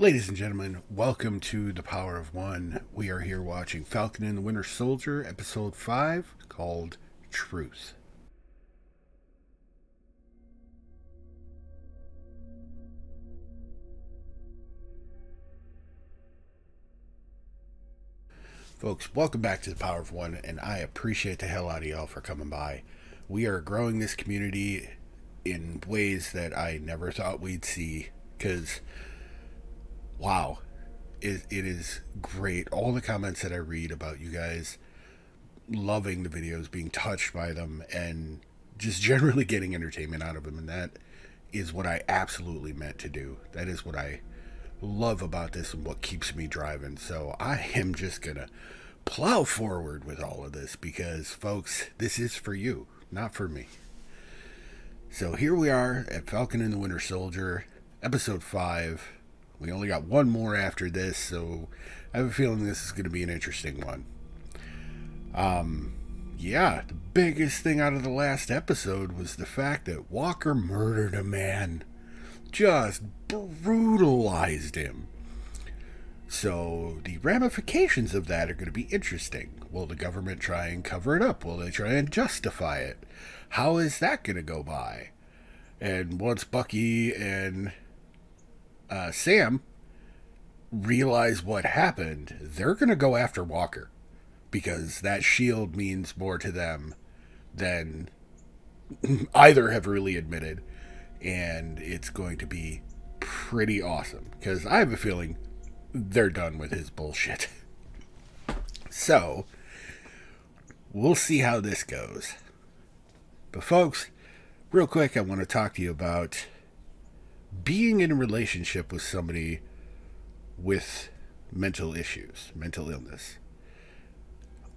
Ladies and gentlemen, welcome to The Power of One. We are here watching Falcon and the Winter Soldier, Episode 5, called Truth. Folks, welcome back to The Power of One, and I appreciate the hell out of y'all for coming by. We are growing this community in ways that I never thought we'd see, because wow, it is great. All the comments that I read about you guys loving the videos, being touched by them, and just generally getting entertainment out of them, and that is what I absolutely meant to do. That is what I love about this and what keeps me driving. So I am just gonna plow forward with all of this because, folks, this is for you, not for me. So here we are at Falcon and the Winter Soldier, Episode 5. We only got one more after this, so I have a feeling this is going to be an interesting one. Yeah, the biggest thing out of the last episode was the fact that Walker murdered a man. Just brutalized him. So the ramifications of that are going to be interesting. Will the government try and cover it up? Will they try and justify it? How is that going to go by? And once Bucky and Sam realize what happened, they're going to go after Walker, because that shield means more to them than either have really admitted, and it's going to be pretty awesome, because I have a feeling they're done with his bullshit. So we'll see how this goes. But folks, real quick, I want to talk to you about being in a relationship with somebody with mental issues, mental illness.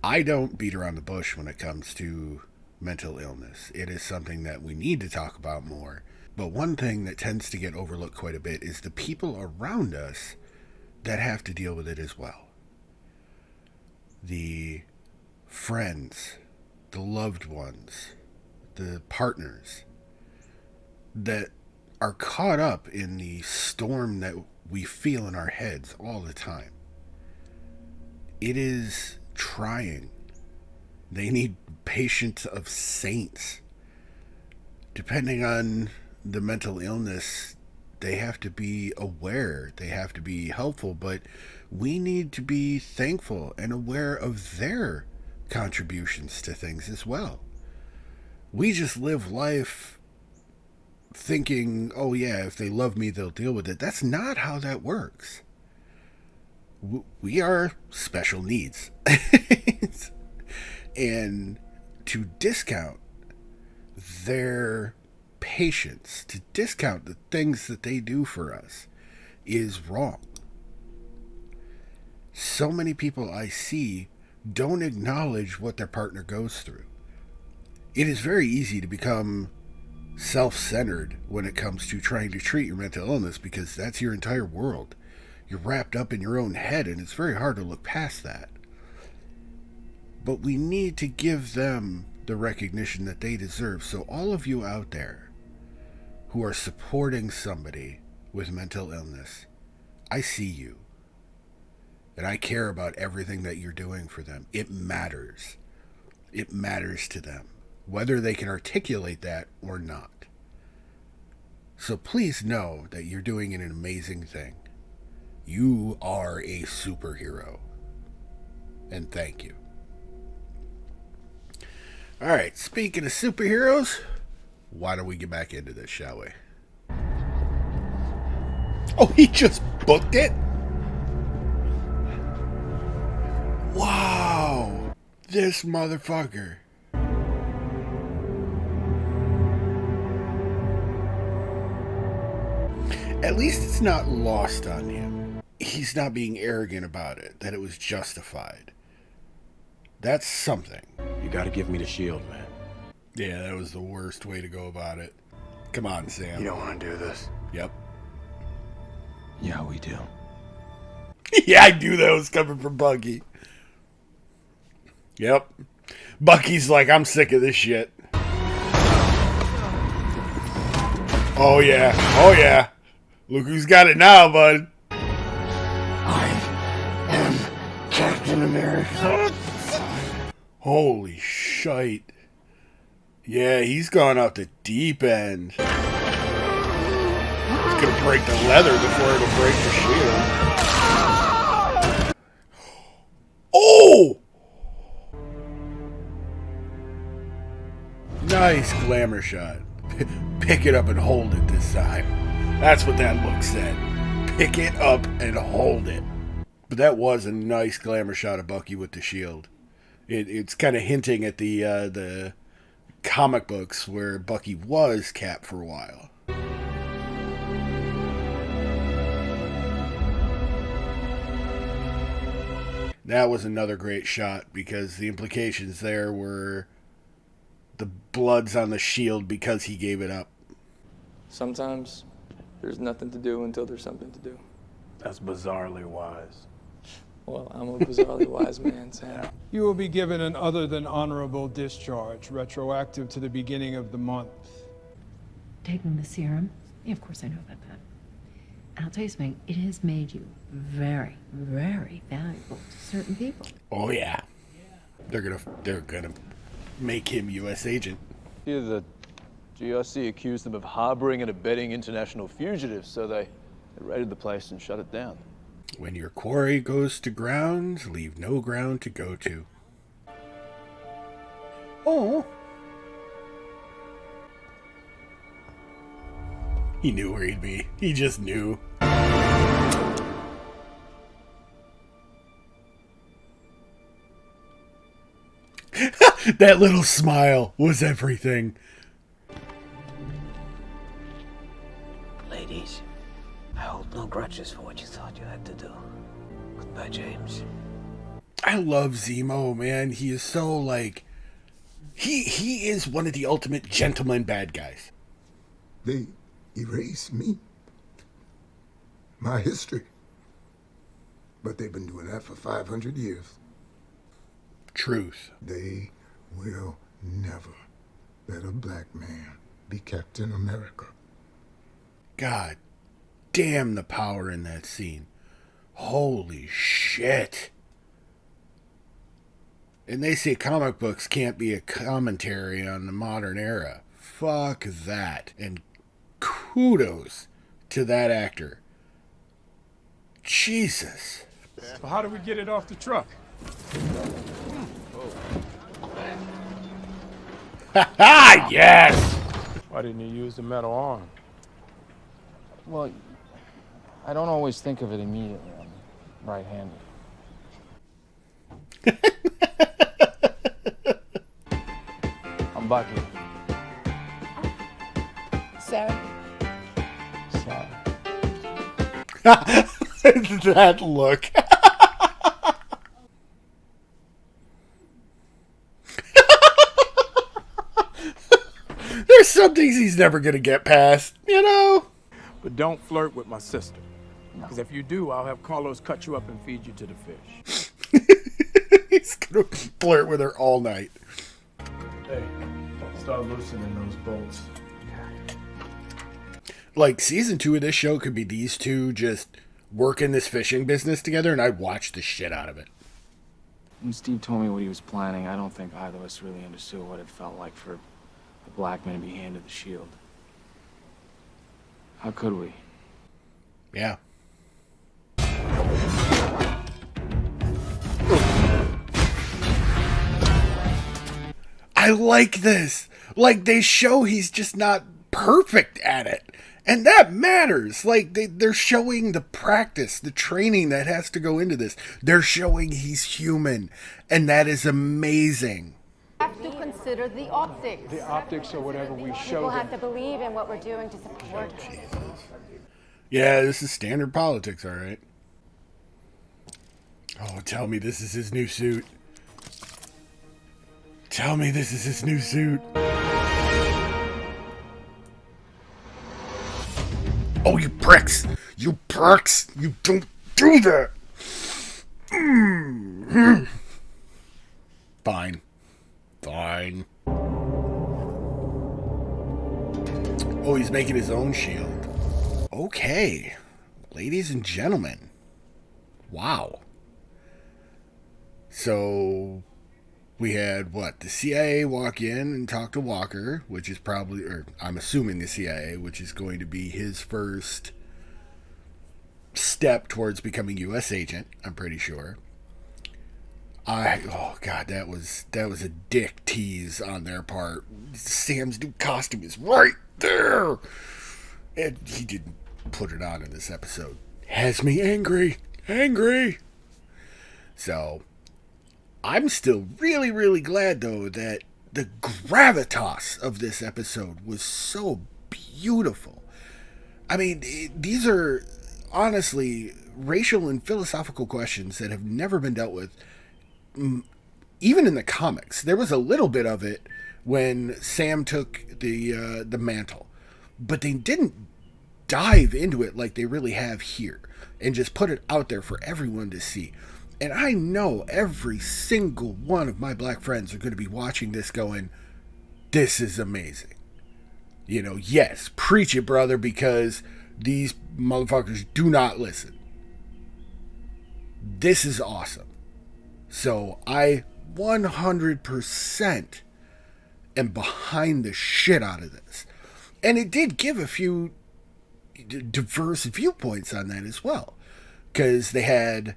I don't beat around the bush when it comes to mental illness. It is something that we need to talk about more. But one thing that tends to get overlooked quite a bit is the people around us that have to deal with it as well. The friends, the loved ones, the partners that are caught up in the storm that we feel in our heads all the time. It is trying. They need patience of saints. Depending on the mental illness, they have to be aware, they have to be helpful, but we need to be thankful and aware of their contributions to things as well. We just live life thinking, oh yeah, if they love me, they'll deal with it. That's not how that works. We are special needs. And to discount their patience, to discount the things that they do for us, is wrong. So many people I see don't acknowledge what their partner goes through. It is very easy to become self-centered when it comes to trying to treat your mental illness, because that's your entire world. You're wrapped up in your own head, and it's very hard to look past that. But we need to give them the recognition that they deserve. So all of you out there who are supporting somebody with mental illness, I see you. And I care about everything that you're doing for them. It matters. It matters to them, whether they can articulate that or not. So please know that you're doing an amazing thing. You are a superhero. And thank you. Alright, speaking of superheroes, why don't we get back into this, shall we? Oh, he just booked it? Wow! This motherfucker. At least it's not lost on him. He's not being arrogant about it, that it was justified. That's something. You gotta give me the shield, man. Yeah, that was the worst way to go about it. Come on, Sam. You don't want to do this. Yep. Yeah, we do. Yeah, I knew that was coming from Bucky. Yep. Bucky's like, I'm sick of this shit. Oh, yeah. Oh, yeah. Look who's got it now, bud. Captain America. Holy shite. Yeah, he's gone off the deep end. He's gonna break the leather before it'll break the shield. Oh! Nice glamour shot. Pick it up and hold it this time. That's what that look said. Pick it up and hold it. But that was a nice glamour shot of Bucky with the shield. It's kind of hinting at the comic books where Bucky was Cap for a while. That was another great shot because the implications there were the blood's on the shield because he gave it up. Sometimes there's nothing to do until there's something to do. That's bizarrely wise. Well, I'm a bizarrely wise man, Sam. You will be given an other than honorable discharge, retroactive to the beginning of the month. Taking the serum? Yeah, of course I know about that. And I'll tell you something, it has made you very, very valuable to certain people. Oh yeah. They're gonna make him U.S. agent. Here the GRC accused them of harboring and abetting international fugitives, so they raided the place and shut it down. When your quarry goes to ground, leave no ground to go to. Oh. He knew where he'd be. He just knew. That little smile was everything. Ladies, I hold no grudges for what you thought you had to do. Goodbye, James. I love Zemo, man. He is so like... He is one of the ultimate gentleman bad guys. They erase me, my history. But they've been doing that for 500 years. Truth. They will never let a black man be Captain America. God damn the power in that scene. Holy shit. And they say comic books can't be a commentary on the modern era. Fuck that. And kudos to that actor. Jesus. So how do we get it off the truck? Ha yes! Why didn't you use the metal arm? Well, I don't always think of it immediately. I'm right-handed. I'm Bucky. Sarah? Sarah. That look. There's some things he's never gonna get past, you know? But don't flirt with my sister. Because if you do, I'll have Carlos cut you up and feed you to the fish. He's gonna flirt with her all night. Hey, start loosening those bolts. Like, season 2 of this show could be these two just working this fishing business together, and I'd watch the shit out of it. When Steve told me what he was planning, I don't think either of us really understood what it felt like for the black man to be handed the shield. How could we? Yeah. I like this. Like, they show he's just not perfect at it. And that matters. Like, they're showing the practice, the training that has to go into this. They're showing he's human. And that is amazing. Have to consider the optics. The optics or whatever we show People them. have to believe in what we're doing to support. Yeah, this is standard politics, all right. Oh, tell me this is his new suit. Tell me this is his new suit. Oh, you pricks! You pricks! You don't do that! Mm-hmm. Fine. Fine. Oh, he's making his own shield. Okay. Ladies and gentlemen. Wow. So we had the CIA walk in and talk to Walker, which is probably, or I'm assuming the CIA, which is going to be his first step towards becoming U.S. agent. I'm pretty sure. Oh god, that was a dick tease on their part. Sam's new costume is right there, and he didn't put it on in this episode. Has me angry. So I'm still really, really glad, though, that the gravitas of this episode was so beautiful. I mean, these are honestly racial and philosophical questions that have never been dealt with, even in the comics. There was a little bit of it when Sam took the mantle, but they didn't dive into it like they really have here and just put it out there for everyone to see. And I know every single one of my black friends are going to be watching this going, this is amazing. You know, yes, preach it, brother, because these motherfuckers do not listen. This is awesome. So I 100% am behind the shit out of this. And it did give a few diverse viewpoints on that as well. Because they had,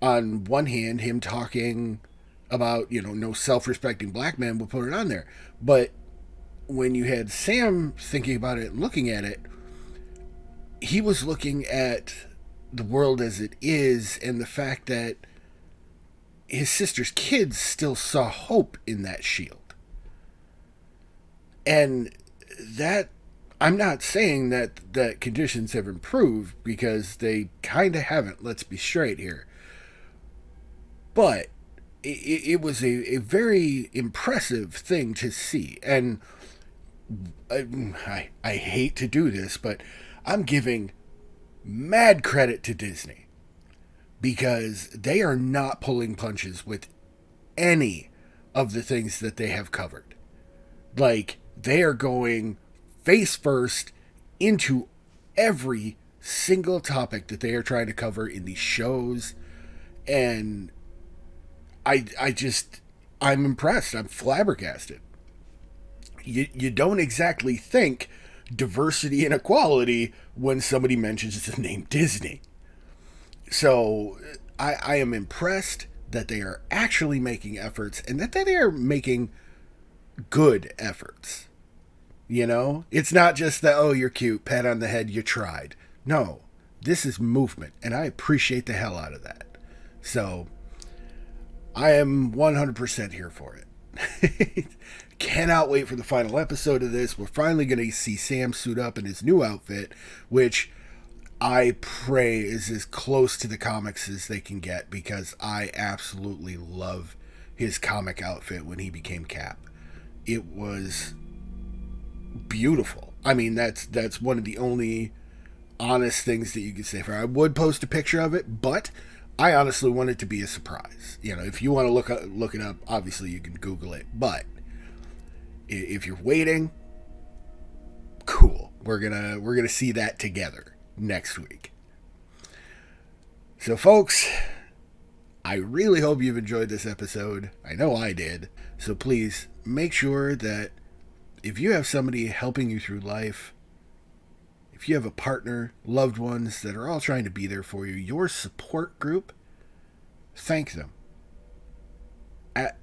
on one hand, him talking about, no self-respecting black man will put it on there. But when you had Sam thinking about it and looking at it, he was looking at the world as it is and the fact that his sister's kids still saw hope in that shield. And that, I'm not saying that conditions have improved, because they kind of haven't, let's be straight here. But it was a very impressive thing to see. And I hate to do this, but I'm giving mad credit to Disney, because they are not pulling punches with any of the things that they have covered. Like, they are going face first into every single topic that they are trying to cover in these shows. And I'm impressed. I'm flabbergasted. You don't exactly think diversity and equality when somebody mentions the name Disney. So I am impressed that they are actually making efforts, and that they are making good efforts. It's not just that, oh, you're cute, pat on the head, you tried. No, this is movement, and I appreciate the hell out of that. So I am 100% here for it. Cannot wait for the final episode of this. We're finally going to see Sam suit up in his new outfit, which I pray is as close to the comics as they can get, because I absolutely love his comic outfit when he became Cap. It was beautiful. I mean, that's one of the only honest things that you could say for it. I would post a picture of it, but I honestly want it to be a surprise. If you want to look it up, obviously you can Google it. But if you're waiting, cool. We're gonna see that together next week. So, folks, I really hope you've enjoyed this episode. I know I did. So please make sure that if you have somebody helping you through life, if you have a partner, loved ones that are all trying to be there for you, your support group, thank them.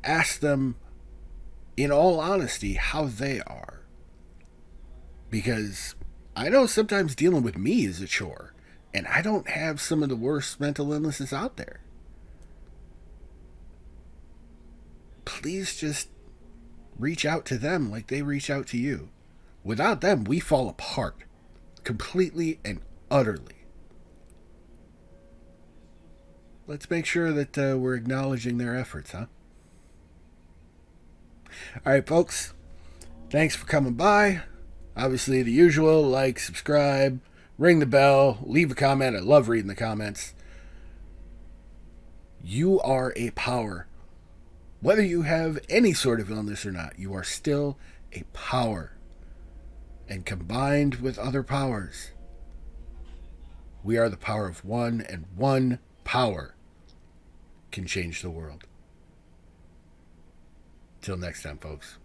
Ask them, in all honesty, how they are. Because I know sometimes dealing with me is a chore, and I don't have some of the worst mental illnesses out there. Please just reach out to them like they reach out to you. Without them, we fall apart. Completely and utterly. Let's make sure that we're acknowledging their efforts, huh? Alright, folks. Thanks for coming by. Obviously, the usual. Like, subscribe, ring the bell, leave a comment. I love reading the comments. You are a power. Whether you have any sort of illness or not, you are still a power. And combined with other powers, we are the power of one, and one power can change the world. Till next time, folks.